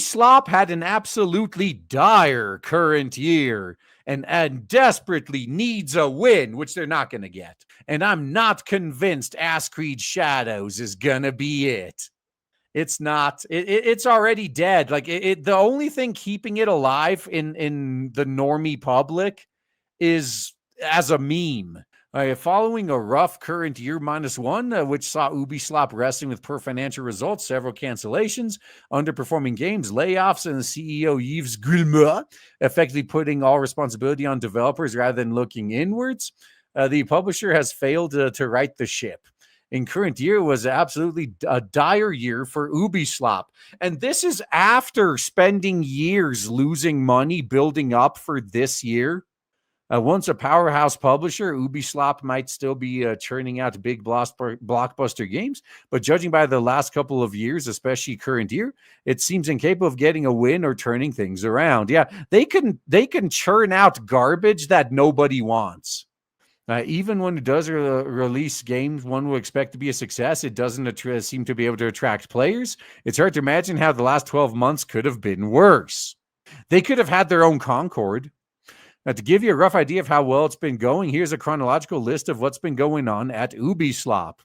Ubislop had an absolutely dire current year and desperately needs a win, which they're not going to get. And I'm not convinced AssCreed Shadows is going to be it. It's not. It's already dead. Like the only thing keeping it alive in the normie public is as a meme. Following a rough current year -1, which saw Ubislop wrestling with poor financial results, several cancellations, underperforming games, layoffs, and the CEO Yves Guillemot effectively putting all responsibility on developers rather than looking inwards, the publisher has failed to right the ship. In current year was absolutely a dire year for Ubislop. And this is after spending years losing money building up for this year. Once a powerhouse publisher, Ubislop might still be churning out big blockbuster games, but judging by the last couple of years, especially current year, it seems incapable of getting a win or turning things around. Yeah, they can churn out garbage that nobody wants. Even when it does release games one will expect to be a success, it doesn't seem to be able to attract players. It's hard to imagine how the last 12 months could have been worse. They could have had their own Concord. Now, to give you a rough idea of how well it's been going, here's a chronological list of what's been going on at Ubislop.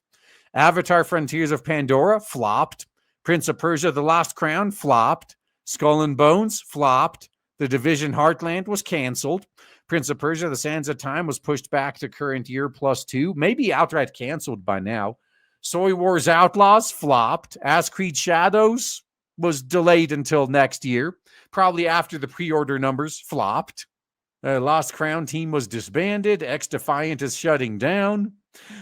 Avatar Frontiers of Pandora, flopped. Prince of Persia, The Lost Crown, flopped. Skull and Bones, flopped. The Division Heartland was canceled. Prince of Persia, The Sands of Time was pushed back to current year +2, maybe outright canceled by now. Soy Wars Outlaws, flopped. AssCreed Shadows was delayed until next year, probably after the pre-order numbers, flopped. Lost Crown team was disbanded. XDefiant is shutting down.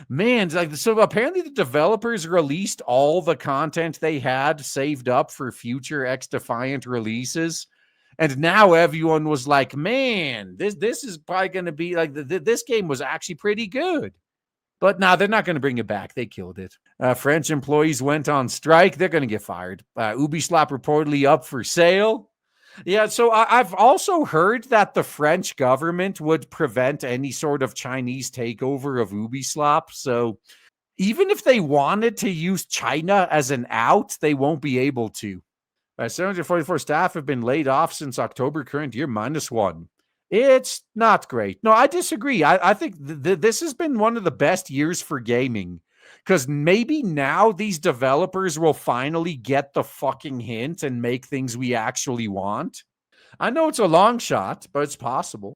Man, so apparently the developers released all the content they had saved up for future XDefiant releases. And now everyone was like, man, this is probably going to be like, this game was actually pretty good. But now they're not going to bring it back. They killed it. French employees went on strike. They're going to get fired. Ubislop reportedly up for sale. Yeah, so I've also heard that the French government would prevent any sort of Chinese takeover of Ubislop. So even if they wanted to use China as an out, they won't be able to. 744 staff have been laid off since October current year -1. It's not great. No, I disagree. I think this has been one of the best years for gaming. Because maybe now these developers will finally get the fucking hint and make things we actually want. I know it's a long shot, but it's possible.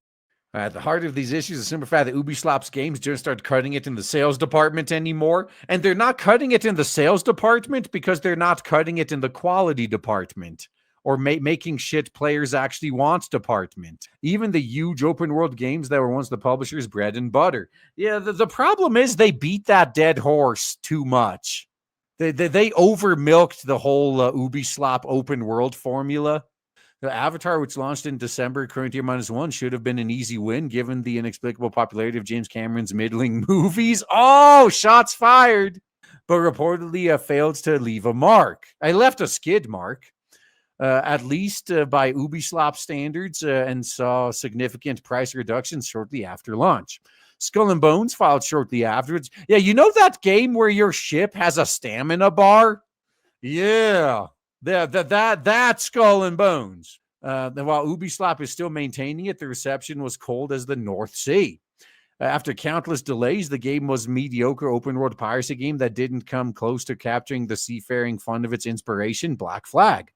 At the heart of these issues is the simple fact that Ubislop's games don't start cutting it in the sales department anymore. And they're not cutting it in the sales department because they're not cutting it in the quality department. Or making shit players actually want department. Even the huge open world games that were once the publisher's bread and butter. Yeah, the problem is they beat that dead horse too much. They over milked the whole Ubislop open world formula. The Avatar, which launched in December, current year -1, should have been an easy win given the inexplicable popularity of James Cameron's middling movies. Oh, shots fired! But reportedly failed to leave a mark. I left a skid mark. At least by Ubislop standards, and saw significant price reductions shortly after launch. Skull and Bones followed shortly afterwards. Yeah, you know that game where your ship has a stamina bar? Yeah, that's Skull and Bones. While Ubislop is still maintaining it, the reception was cold as the North Sea. After countless delays, the game was a mediocre open-world piracy game that didn't come close to capturing the seafaring fun of its inspiration, Black Flag.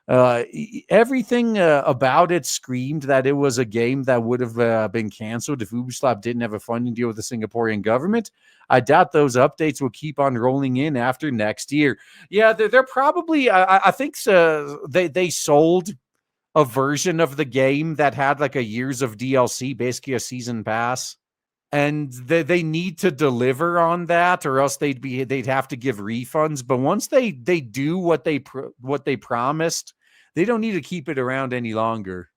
Everything about it screamed that it was a game that would have been canceled if Ubislop didn't have a funding deal with the Singaporean government. I doubt those updates will keep on rolling in after next year. Yeah, they're probably, I think they sold a version of the game that had like a years of DLC, basically a season pass. And they need to deliver on that, or else they'd have to give refunds. But once they do what they promised, they don't need to keep it around any longer.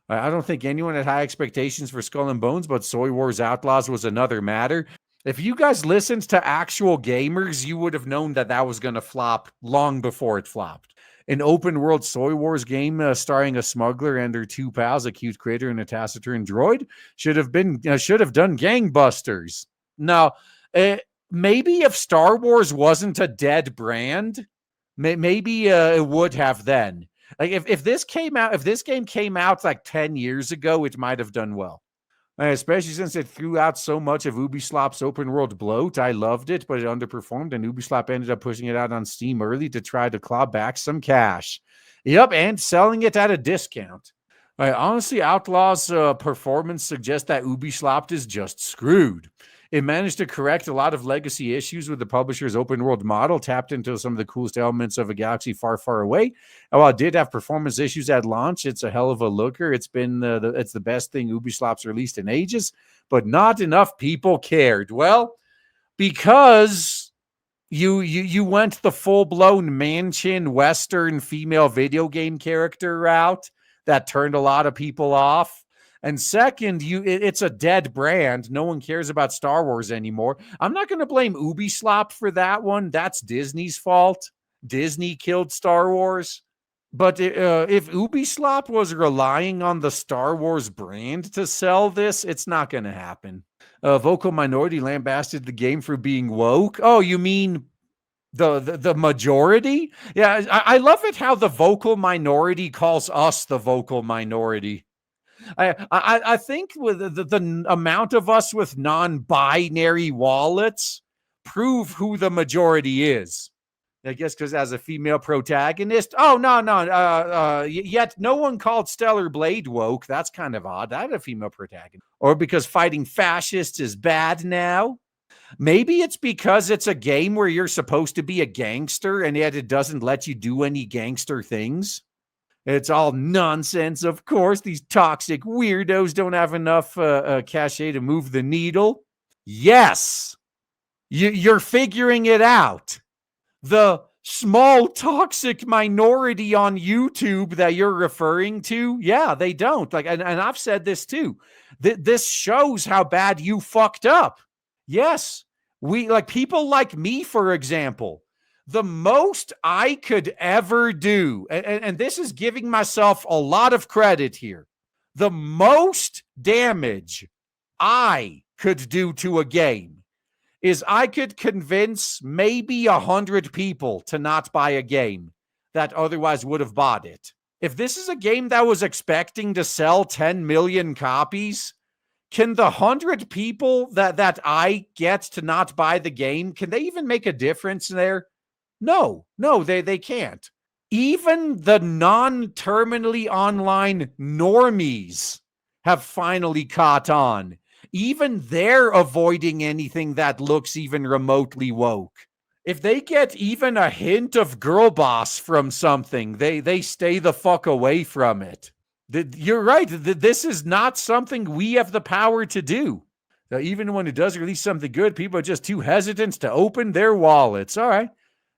I don't think anyone had high expectations for Skull and Bones, but Soy Wars Outlaws was another matter. If you guys listened to actual gamers, you would have known that was going to flop long before it flopped. An open-world Soy Wars game starring a smuggler and her two pals, a cute critter and a taciturn droid, should have done gangbusters. Now, maybe if Star Wars wasn't a dead brand, maybe it would have then. Like if this game came out like 10 years ago, it might have done well. Especially since it threw out so much of Ubislop's open world bloat. I loved it, but it underperformed, and Ubislop ended up pushing it out on Steam early to try to claw back some cash. Yep, and selling it at a discount. Honestly, Outlaw's performance suggests that Ubislop is just screwed. It managed to correct a lot of legacy issues with the publisher's open world model, tapped into some of the coolest elements of a galaxy far, far away. And while it did have performance issues at launch, it's a hell of a looker. It's been it's the best thing Ubislop's released in ages, but not enough people cared. Well, because you went the full-blown mansion Western female video game character route that turned a lot of people off. And second, it's a dead brand. No one cares about Star Wars anymore. I'm not going to blame Ubislop for that one. That's Disney's fault. Disney killed Star Wars. But if Ubislop was relying on the Star Wars brand to sell this, it's not going to happen. Vocal minority lambasted the game for being woke. Oh, you mean the majority? Yeah, I love it how the vocal minority calls us the vocal minority. I think with the amount of us with non-binary wallets prove who the majority is. I guess because as a female protagonist, yet no one called Stellar Blade woke. That's kind of odd. I had a female protagonist. Or because fighting fascists is bad now. Maybe it's because it's a game where you're supposed to be a gangster and yet it doesn't let you do any gangster things. It's all nonsense, of course. These toxic weirdos don't have enough cachet to move the needle. Yes, you're figuring it out. The small toxic minority on YouTube that you're referring to, yeah, they don't. And I've said this too. This shows how bad you fucked up. Yes, people like me, for example. The most I could ever do, and this is giving myself a lot of credit here, the most damage I could do to a game is I could convince maybe 100 people to not buy a game that otherwise would have bought it. If this is a game that was expecting to sell 10 million copies, can the 100 people that I get to not buy the game, can they even make a difference there? No, they can't. Even the non-terminally online normies have finally caught on. Even they're avoiding anything that looks even remotely woke. If they get even a hint of girl boss from something, they stay the fuck away from it. You're right. This is not something we have the power to do. Even when it does release something good, people are just too hesitant to open their wallets. All right.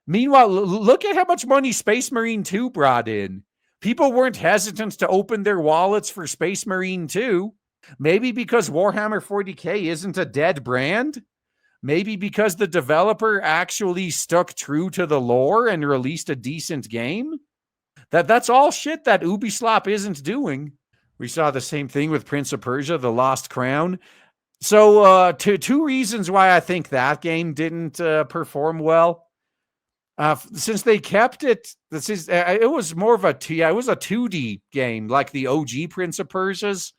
Meanwhile, look at how much money Space Marine 2 brought in. People weren't hesitant to open their wallets for Space Marine 2. Maybe because Warhammer 40K isn't a dead brand. Maybe because the developer actually stuck true to the lore and released a decent game. That's all shit that Ubislop isn't doing. We saw the same thing with Prince of Persia, The Lost Crown. So two reasons why I think that game didn't perform well. Since they kept it, it was more of a 2D game like the OG Prince of Persia's.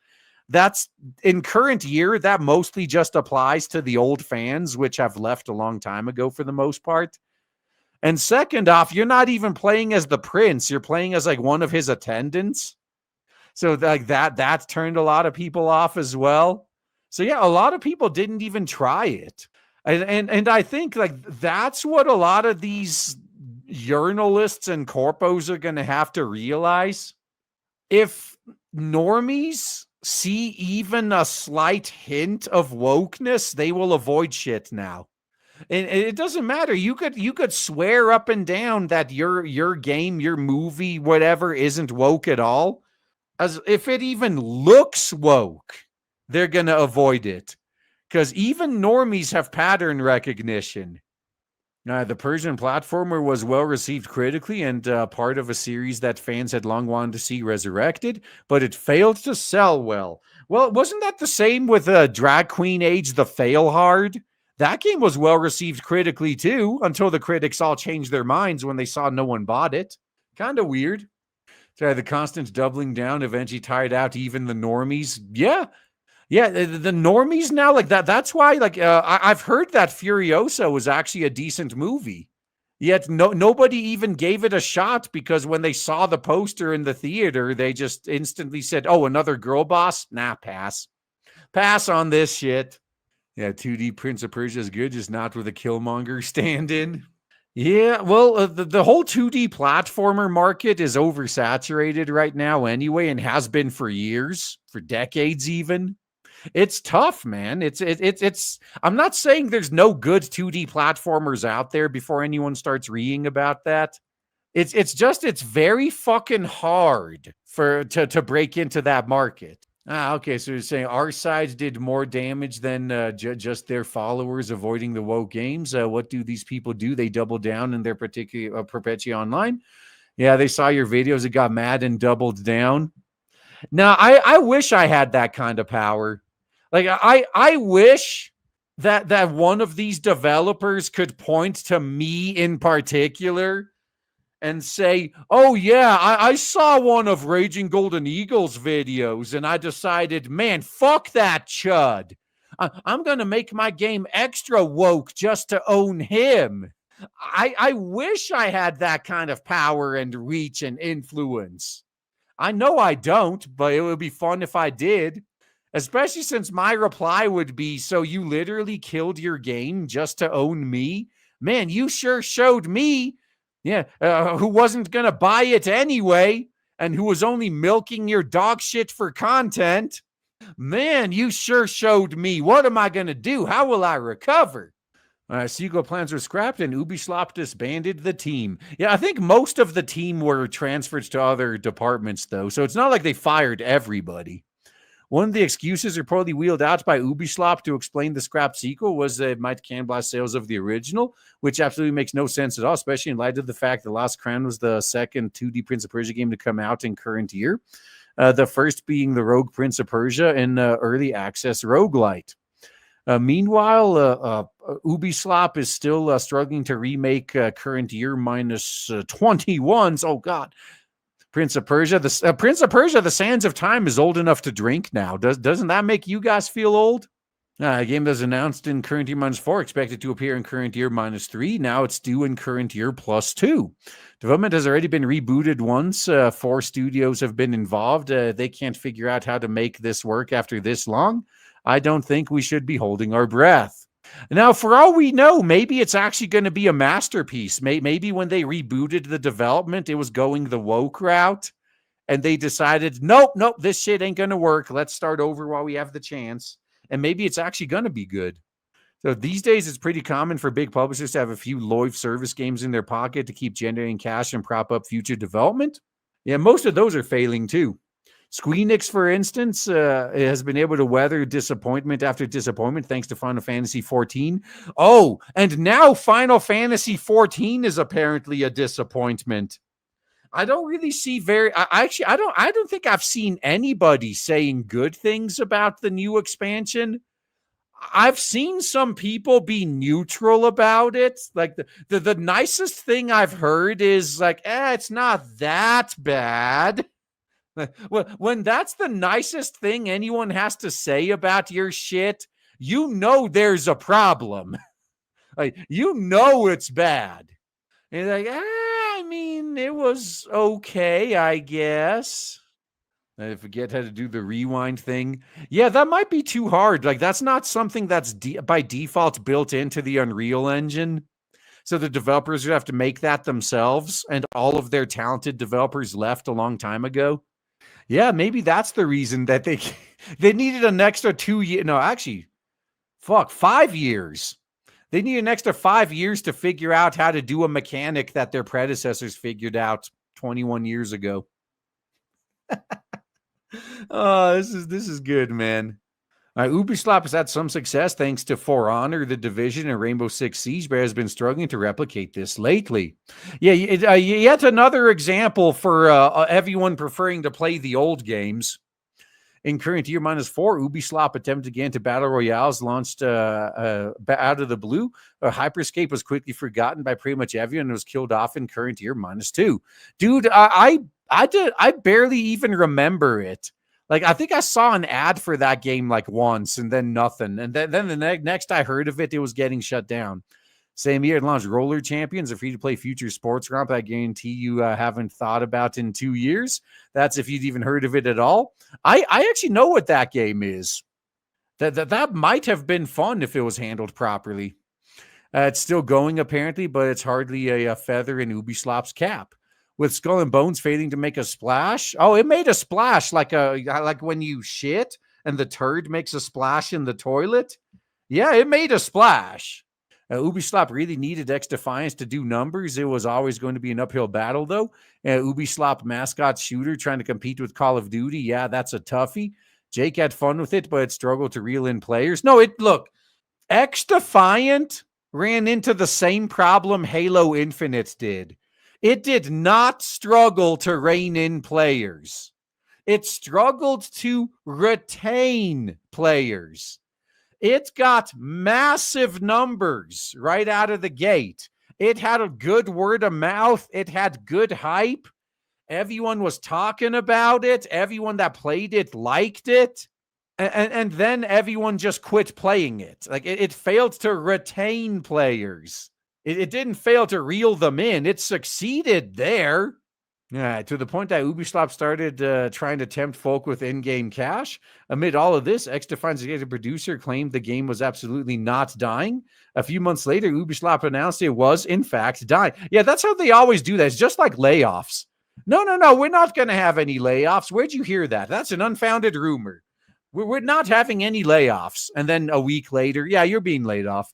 That's in current year, that mostly just applies to the old fans, which have left a long time ago for the most part. And second off, you're not even playing as the prince. You're playing as like one of his attendants. So like that turned a lot of people off as well. So yeah, a lot of people didn't even try it. And I think like that's what a lot of these journalists and corpos are going to have to realize. If normies see even a slight hint of wokeness, they will avoid shit now. And it doesn't matter. You could swear up and down that your game, your movie, whatever isn't woke at all. As if it even looks woke, they're going to avoid it. Because even normies have pattern recognition. The Persian platformer was well received critically and part of a series that fans had long wanted to see resurrected, but it failed to sell well. Well, wasn't that the same with Drag Queen Age The Fail Hard? That game was well received critically too, until the critics all changed their minds when they saw no one bought it. Kind of weird. Sorry, the constant doubling down eventually tired out even the normies. Yeah. Yeah, the normies now, like that's why, like, I've heard that Furiosa was actually a decent movie. Yet nobody even gave it a shot because when they saw the poster in the theater, they just instantly said, "Oh, another girl boss? Nah, pass. Pass on this shit." Yeah, 2D Prince of Persia is good, just not with a Killmonger stand-in. Yeah, well, the whole 2D platformer market is oversaturated right now anyway, and has been for years, for decades even. It's tough, man. It's I'm not saying there's no good 2D platformers out there before anyone starts reading about that. It's very fucking hard to break into that market. Ah, okay. So you're saying our sides did more damage than just their followers avoiding the woke games. What do these people do? They double down in their particular Perpetua Online. Yeah, they saw your videos, it got mad and doubled down. Now, I wish I had that kind of power. Like I wish that one of these developers could point to me in particular and say, "Oh yeah, I saw one of Raging Golden Eagle's videos, and I decided, man, fuck that chud. I'm gonna make my game extra woke just to own him." I wish I had that kind of power and reach and influence. I know I don't, but it would be fun if I did. Especially since my reply would be, "So you literally killed your game just to own me? Man, you sure showed me, yeah, who wasn't going to buy it anyway, and who was only milking your dog shit for content. Man, you sure showed me. What am I going to do? How will I recover?" Sequel plans were scrapped and Ubislop disbanded the team. Yeah, I think most of the team were transferred to other departments, though, so it's not like they fired everybody. One of the excuses reportedly wheeled out by Ubislop to explain the scrap sequel was that it might cannibalize sales of the original, which absolutely makes no sense at all, especially in light of the fact that Lost Crown was the second 2D Prince of Persia game to come out in current year. The first being the Rogue Prince of Persia and early access roguelite. Meanwhile, Ubislop is still struggling to remake current year minus 21s. Oh, God. Prince of Persia. Prince of Persia, The Sands of Time is old enough to drink now. Doesn't that make you guys feel old? A game that's announced in current year minus 4, expected to appear in current year minus 3. Now it's due in current year plus 2. Development has already been rebooted once. 4 studios have been involved. They can't figure out how to make this work after this long. I don't think we should be holding our breath. Now, for all we know, maybe it's actually going to be a masterpiece. Maybe when they rebooted the development, it was going the woke route, and they decided, nope, this shit ain't going to work. Let's start over while we have the chance. And maybe it's actually going to be good. So these days, it's pretty common for big publishers to have a few live service games in their pocket to keep generating cash and prop up future development. Yeah, most of those are failing too. Squeenix, for instance, has been able to weather disappointment after disappointment thanks to Final Fantasy XIV. Oh, and now Final Fantasy XIV is apparently a disappointment. I don't really see I don't think I've seen anybody saying good things about the new expansion. I've seen some people be neutral about it. Like the nicest thing I've heard is like, it's not that bad. When that's the nicest thing anyone has to say about your shit, you know there's a problem. Like, you know it's bad. And you're like, I mean, it was okay, I guess. I forget how to do the rewind thing. Yeah, that might be too hard. Like, that's not something that's by default built into the Unreal Engine. So the developers would have to make that themselves, and all of their talented developers left a long time ago. Yeah, maybe that's the reason that they needed an extra 2 years. No, actually, 5 years. They need an extra 5 years to figure out how to do a mechanic that their predecessors figured out 21 years ago. Oh, this is good, man. Ubislop has had some success thanks to For Honor, The Division, and Rainbow Six Siege, but has been struggling to replicate this lately. Yeah, yet another example for everyone preferring to play the old games. In current year minus 4, Ubislop attempted again to battle royales launched out of the blue. Hyperscape was quickly forgotten by pretty much everyone and was killed off in current year minus 2. Dude, I I barely even remember it. Like, I think I saw an ad for that game like once and then nothing. And then the next I heard of it, it was getting shut down. Same year, it launched Roller Champions, a free-to-play future sports romp I guarantee you haven't thought about in 2 years. That's if you'd even heard of it at all. I actually know what that game is. That might have been fun if it was handled properly. It's still going, apparently, but it's hardly a feather in Ubislop's cap. With Skull and Bones failing to make a splash. Oh, it made a splash like when you shit and the turd makes a splash in the toilet. Yeah, it made a splash. Ubislop really needed XDefiant to do numbers. It was always going to be an uphill battle, though. Ubislop mascot shooter trying to compete with Call of Duty. Yeah, that's a toughie. Jake had fun with it, but it struggled to reel in players. No, look, XDefiant ran into the same problem Halo Infinite did. It did not struggle to rein in players. It struggled to retain players. It got massive numbers right out of the gate. It had a good word of mouth. It had good hype. Everyone was talking about it. Everyone that played it liked it. And then everyone just quit playing it. Like, it failed to retain players. It didn't fail to reel them in. It succeeded there. Yeah, to the point that Ubislop started trying to tempt folk with in-game cash. Amid all of this, XDefiant's executive producer claimed the game was absolutely not dying. A few months later, Ubislop announced it was, in fact, dying. Yeah, that's how they always do that. It's just like layoffs. No, we're not going to have any layoffs. Where'd you hear that? That's an unfounded rumor. We're not having any layoffs. And then a week later, yeah, you're being laid off.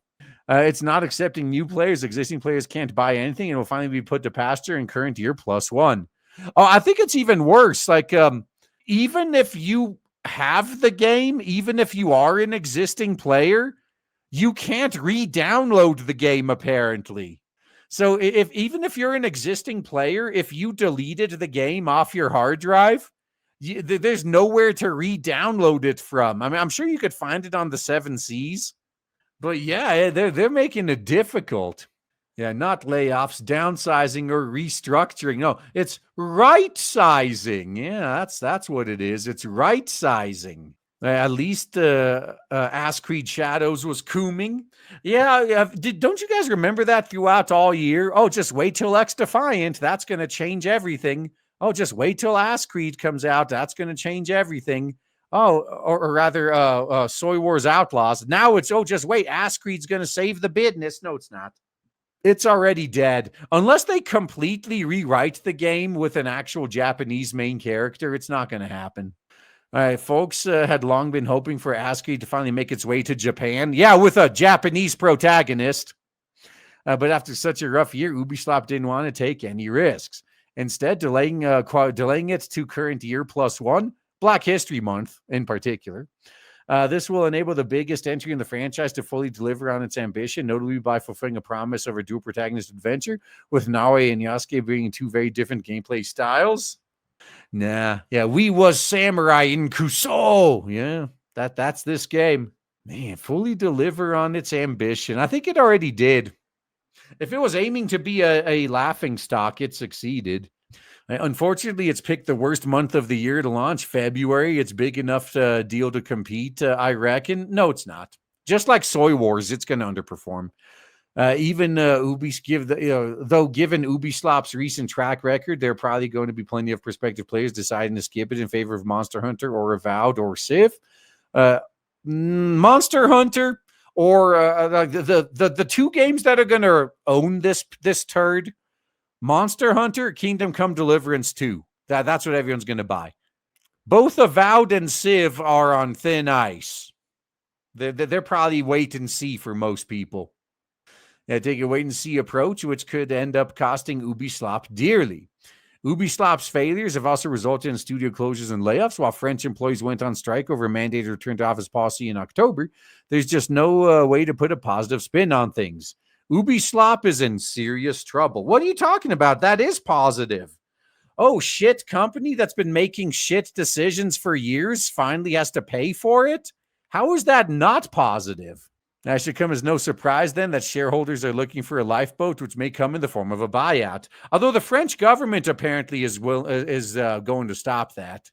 It's not accepting new players. Existing players can't buy anything and will finally be put to pasture in current year +1. Oh, I think it's even worse. Like, even if you have the game, even if you are an existing player, you can't re-download the game, apparently. So even if you're an existing player, if you deleted the game off your hard drive, there's nowhere to re-download it from. I mean, I'm sure you could find it on the 7 Seas, but yeah, they're making it difficult. Yeah, not layoffs, downsizing, or restructuring. No, it's right sizing. Yeah, that's what it is. It's right sizing. At least AssCreed Shadows was cooming. Yeah, don't you guys remember that throughout all year? Oh, just wait till XDefiant. That's going to change everything. Oh, just wait till AssCreed comes out. That's going to change everything. Oh, or rather, Soy Wars Outlaws. Now it's, oh, just wait. AssCreed's going to save the business. No, it's not. It's already dead. Unless they completely rewrite the game with an actual Japanese main character, it's not going to happen. All right, folks had long been hoping for AssCreed to finally make its way to Japan. Yeah, with a Japanese protagonist. But after such a rough year, Ubislop didn't want to take any risks. Instead, delaying it to current year +1, Black History Month in particular. This will enable the biggest entry in the franchise to fully deliver on its ambition, notably by fulfilling a promise of a dual protagonist adventure, with Naoe and Yasuke bringing 2 very different gameplay styles. Nah, yeah, we was Samurai in Kusoooo. Yeah, that's this game. Man, fully deliver on its ambition. I think it already did. If it was aiming to be a laughing stock, it succeeded. Unfortunately, it's picked the worst month of the year to launch, February. It's big enough to deal to compete, I reckon. No, it's not. Just like Soy Wars, it's going to underperform. Even though given Ubislop's recent track record, there are probably going to be plenty of prospective players deciding to skip it in favor of Monster Hunter or Avowed or Civ. Monster Hunter or the 2 games that are going to own this turd. Monster Hunter, Kingdom Come Deliverance 2. That's what everyone's going to buy. Both Avowed and Civ are on thin ice. They're probably wait and see for most people. Take a wait and see approach, which could end up costing Ubislop dearly. Ubislop's failures have also resulted in studio closures and layoffs. While French employees went on strike over a mandated return to office policy in October, there's just no way to put a positive spin on things. Ubislop is in serious trouble. What are you talking about? That is positive. Oh, shit company that's been making shit decisions for years finally has to pay for it? How is that not positive? That should come as no surprise then that shareholders are looking for a lifeboat, which may come in the form of a buyout. Although the French government apparently is going to stop that.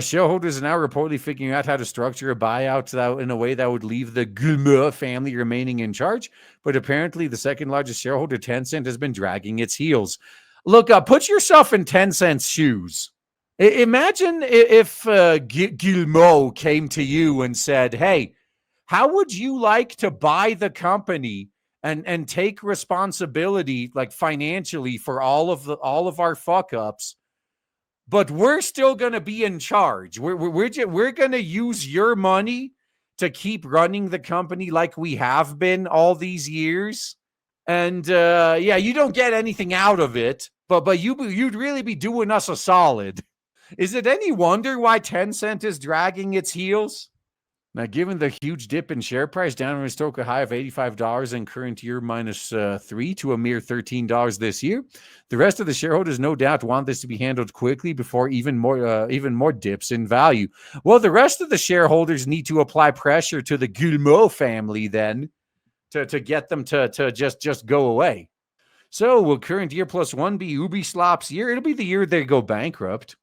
Shareholders are now reportedly figuring out how to structure a buyout in a way that would leave the Guillemot family remaining in charge. But apparently, the second largest shareholder, Tencent, has been dragging its heels. Look, put yourself in Tencent's shoes. Imagine if Guillemot came to you and said, "Hey, how would you like to buy the company and take responsibility, like financially, for all of our fuck ups? But we're still going to be in charge. We're going to use your money to keep running the company like we have been all these years. And yeah, you don't get anything out of it, but you'd really be doing us a solid." Is it any wonder why Tencent is dragging its heels? Now, given the huge dip in share price down to a historical high of $85 in current year minus 3 to a mere $13 this year, the rest of the shareholders no doubt want this to be handled quickly before even more dips in value. Well, the rest of the shareholders need to apply pressure to the Guillemot family then to get them to just go away. So will current year plus one be Ubislop's year? It'll be the year they go bankrupt.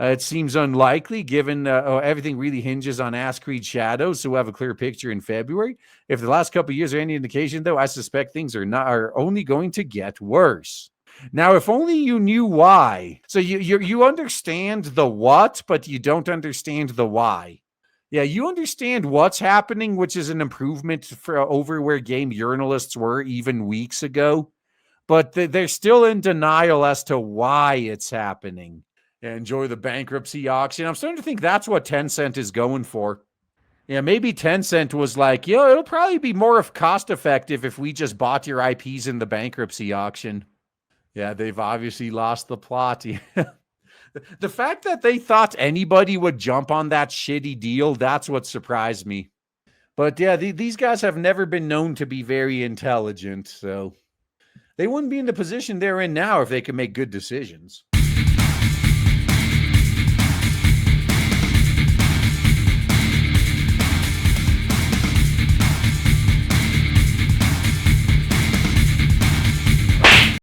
It seems unlikely given everything really hinges on AssCreed Shadows, so we'll have a clear picture in February. If the last couple of years are any indication, though, I suspect things are only going to get worse. Now, if only you knew why. So you understand the what, but you don't understand the why. Yeah, you understand what's happening, which is an improvement over where game journalists were even weeks ago, but they're still in denial as to why it's happening. Enjoy the bankruptcy auction. I'm starting to think that's what Tencent is going for. Yeah, maybe Tencent was like, it'll probably be more cost effective if we just bought your IPs in the bankruptcy auction. Yeah, they've obviously lost the plot. The fact that they thought anybody would jump on that shitty deal, that's what surprised me. But yeah, these guys have never been known to be very intelligent, so they wouldn't be in the position they're in now if they could make good decisions.